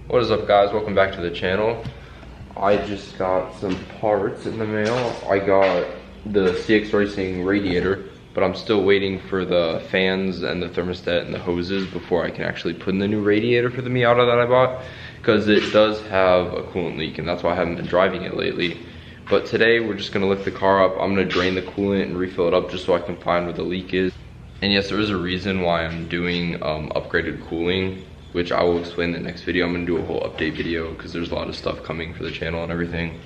What is up, guys? Welcome back to the channel. I just got some parts in the mail. I got the CX Racing radiator, but I'm still waiting for the fans and the thermostat and the hoses before I can actually put in the new radiator for the MiATA that I bought, because it does have a coolant leak, and that's why I haven't been driving it lately. But today we're just gonna lift the car up. I'm gonna drain the coolant and refill it up just so I can find where the leak is. And yes, there is a reason why I'm doing upgraded cooling, which I will explain in the next video. I'm gonna do a whole update video because there's a lot of stuff coming for the channel and everything.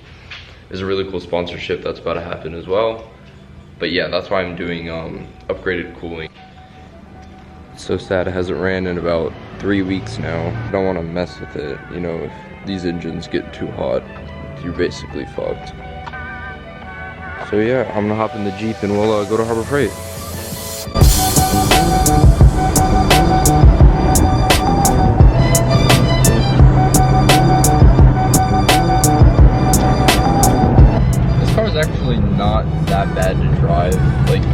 There's a really cool sponsorship that's about to happen as well. But yeah, that's why I'm doing upgraded cooling. It's so sad it hasn't ran in about 3 weeks now. I don't wanna mess with it. You know, if these engines get too hot, you're basically fucked. So yeah, I'm gonna hop in the Jeep and we'll go to Harbor Freight. Actually not that bad to drive. Like,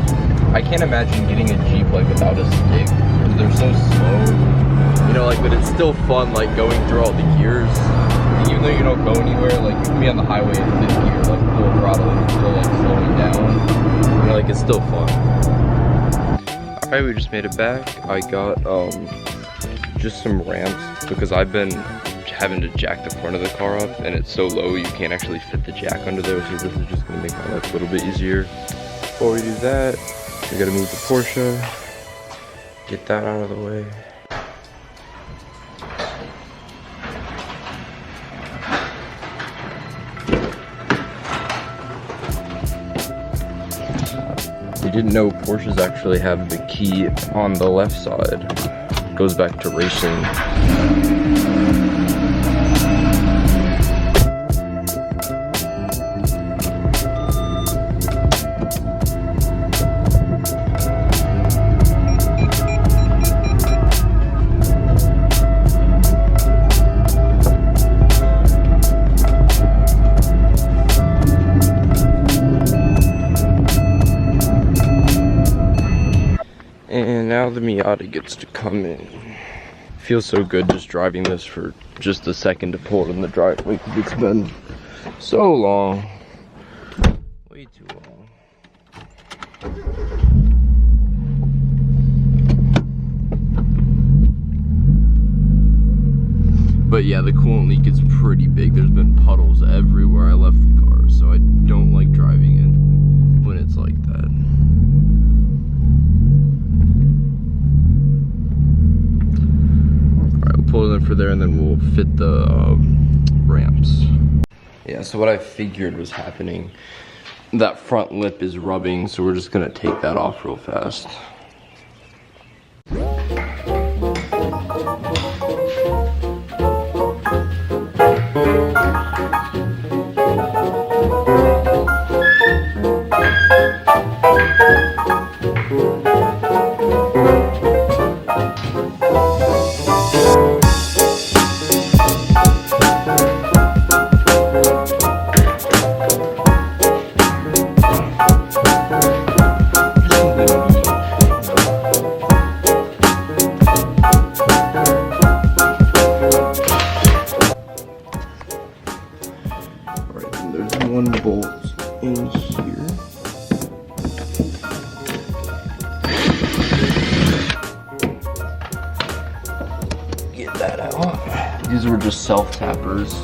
I can't imagine getting a Jeep like without a stick because they're so slow, you know, like, but it's still fun, like going through all the gears. Even though you don't go anywhere, like you can be on the highway in 5th gear, like full throttle, and still like slowing down, you know, like it's still fun. All right, we just made it back. I got just some ramps because I've been having to jack the front of the car up, and it's so low you can't actually fit the jack under there, so this is just gonna make my life a little bit easier. Before we do that, we gotta move the Porsche, get that out of the way. You didn't know Porsches actually have the key on the left side. It goes back to racing. And now the MiATA gets to come in. Feels so good just driving this for just a second to pull it in the driveway because it's been so long. Way too long. But yeah, the coolant leak is pretty big. There's been puddles everywhere I left the car, so I don't like driving it when it's like that. Pull it in for there and then we'll fit the ramps. Yeah, so what I figured was happening, that front lip is rubbing, so we're just gonna take that off real fast. One bolt in here. Get that out. These were just self-tappers.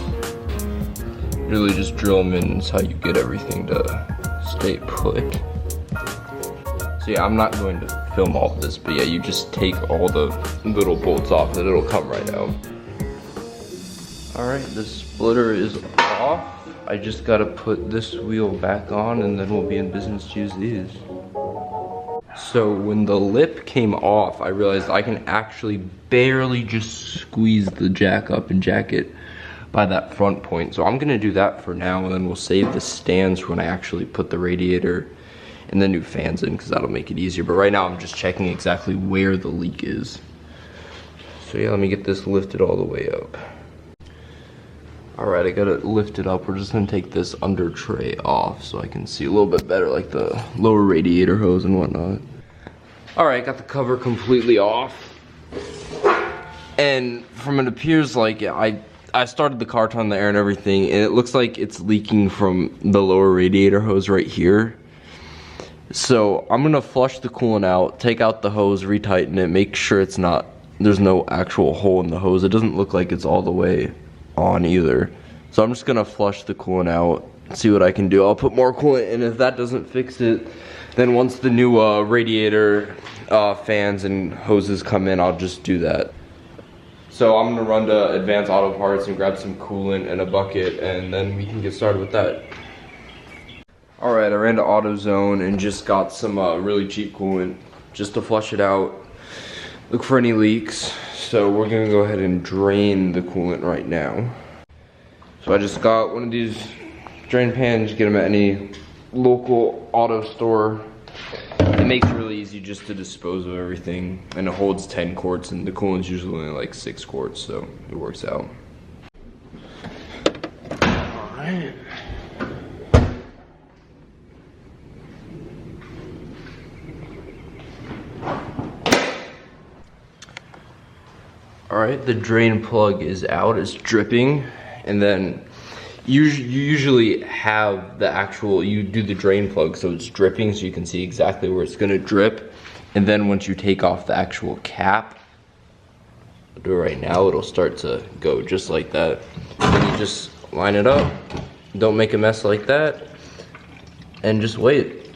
Really just drill them in. It's how you get everything to stay put. So yeah, I'm not going to film all of this, but yeah, you just take all the little bolts off and it'll come right out. All right, the splitter is off. I just gotta put this wheel back on and then we'll be in business to use these. So when the lip came off, I realized I can actually barely just squeeze the jack up and jack it by that front point. So I'm gonna do that for now, and then we'll save the stands for when I actually put the radiator and the new fans in, because that'll make it easier. But right now I'm just checking exactly where the leak is. So yeah, let me get this lifted all the way up. All right, I got it lifted up. We're just gonna take this under tray off so I can see a little bit better, like the lower radiator hose and whatnot. All right, got the cover completely off. And from it appears like I I started the car, turned the air and everything, and it looks like it's leaking from the lower radiator hose right here. So I'm gonna flush the coolant out, take out the hose, retighten it, make sure there's no actual hole in the hose. It doesn't look like it's all the way on either. So I'm just gonna flush the coolant out, see what I can do. I'll put more coolant in. If that doesn't fix it, then once the new radiator fans and hoses come in, I'll just do that. So I'm gonna run to Advanced Auto Parts and grab some coolant and a bucket, and then we can get started with that. All right, I ran to AutoZone and just got some really cheap coolant just to flush it out, look for any leaks. So we're gonna go ahead and drain the coolant right now. So I just got one of these drain pans. You get them at any local auto store. It makes it really easy just to dispose of everything, and it holds 10 quarts, and the coolant's usually only like 6 quarts, so it works out. Alright. Alright, the drain plug is out, it's dripping, and then you usually have the actual, you do the drain plug so it's dripping so you can see exactly where it's gonna drip. And then once you take off the actual cap, I'll do it right now, it'll start to go just like that. Then you just line it up, don't make a mess like that, and just wait.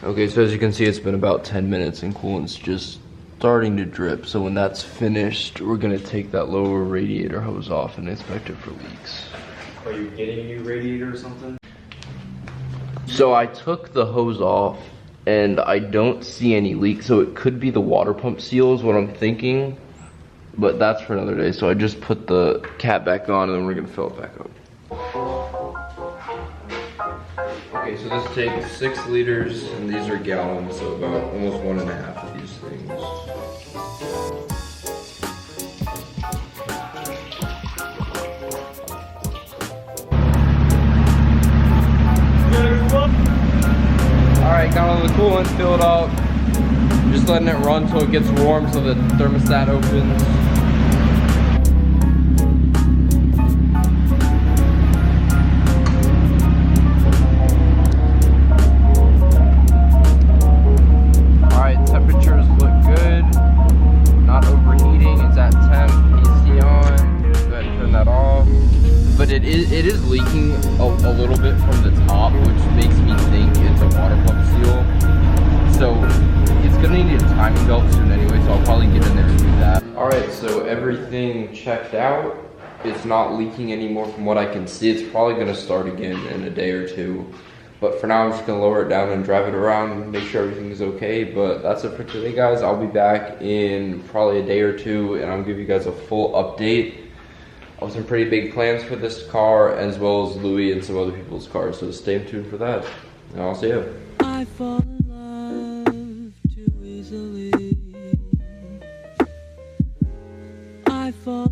Okay, so as you can see, it's been about 10 minutes and coolant's just starting to drip. So when that's finished, we're gonna take that lower radiator hose off and inspect it for leaks. Are you getting a new radiator or something? So I took the hose off and I don't see any leaks. So it could be the water pump seal is what I'm thinking, but that's for another day. So I just put the cap back on and then we're gonna fill it back up. Okay, so this takes 6 liters and these are gallons, so about almost 1.5 of these things. Alright, got all the coolant filled up. Just letting it run till it gets warm so the thermostat opens. Alright, temperatures look good. Not overheating, it's at temp, AC on. Go ahead and turn that off. But it is leaking a little bit from the top, which makes me think it's a water pump seal. So it's gonna need a timing belt soon anyway, so I'll probably get in there and do that. Alright, so everything checked out. It's not leaking anymore from what I can see. It's probably gonna start again in a day or two. But for now, I'm just gonna lower it down and drive it around and make sure everything is okay. But that's it for today, guys. I'll be back in probably a day or two, and I'll give you guys a full update of some pretty big plans for this car, as well as Louis and some other people's cars. So stay tuned for that, and I'll see you. I fall in love too easily. I fall